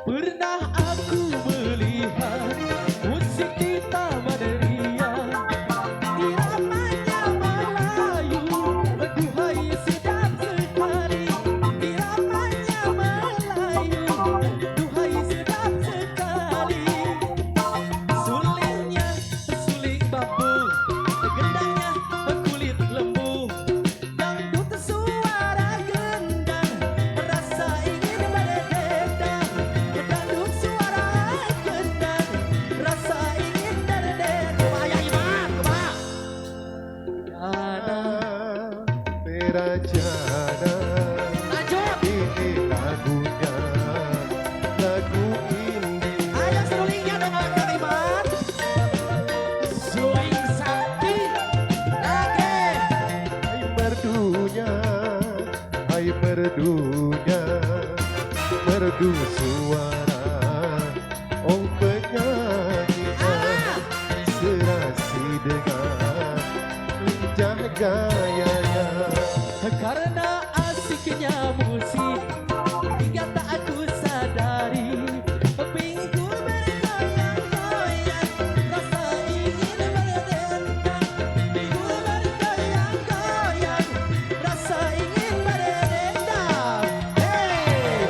Pernah aku melihat musik di taman ria, iramanya Melayu, aduhai sedap sekali. Iramanya Melayu, aduhai sedap sekali. Sulingnya suling bambu, gendangnya kulit lembu, dangdut suara gendang, rasa ingin berdendang. Dangdut suara gendang, rasa ingin berdendang. Kumaya Iman, kumaya. Jana, Merah Jana, lanjut. ini lagunya, lagu indie. Ayo sulingnya dong Kang Iman. Suling sakti, lagi. Hai merdunya, hai merdunya, merdu suara, oh penyanyinya, serasi dengan lincah gayanya. Karena asiknya musik hingga tak aku sadari, pinggul bergoyang-goyang, rasa ingin berdendang. Pinggul bergoyang-goyang, rasa ingin berdendang. Hey,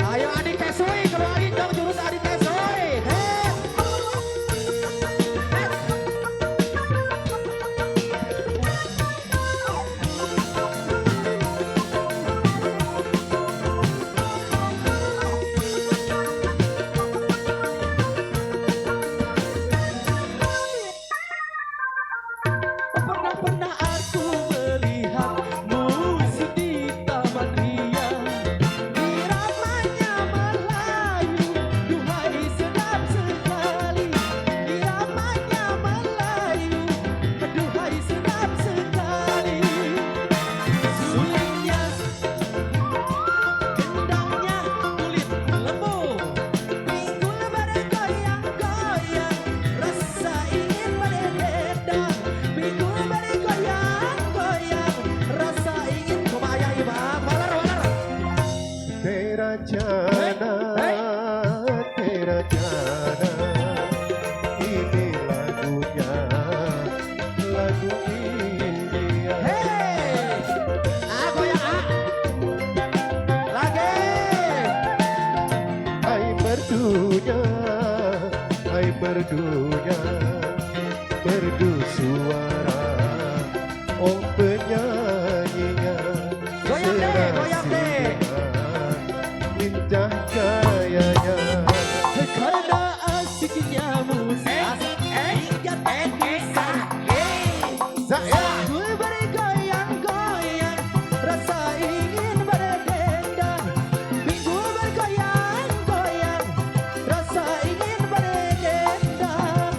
ayo adik Tesoy, keluarin dong jurus adik Tesoy. Hey. Pernah aku melihat musik di taman ria, iramanya Melayu, duhai sedap sekali. Iramanya Melayu, duhai sedap sekali. Sulingnya, gendangnya kulit lembu, pinggul bergoyang-goyang, rasa ingin berdendang. Pinggul bergoyang-goyang, rasa ingin kumaya Imam. Walar, walar. Tera Jana, Tera Jana, ini lagunya, lagu India. Hey, goyang lagi. Hai merdunya, hai merdunya, merdu suara, oh penyanyinya, Goyang deh, goyang deh. lincah gayanya. Karena asiknya musik hingga tak bisa. Pinggul bergoyang-goyang, rasa ingin berdendang. Pinggul bergoyang-goyang, rasa ingin berdendang.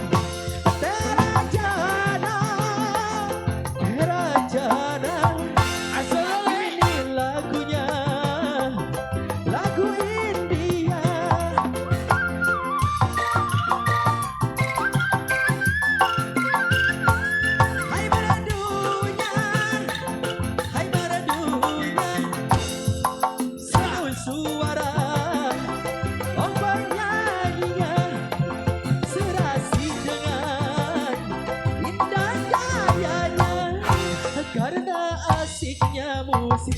Terajana, terajana, asal ini lagunya, lagu India. Hai meradunya, hai meradunya, satu suara, oh penyanyinya, serasi dengan indah gayanya. Karena asiknya musik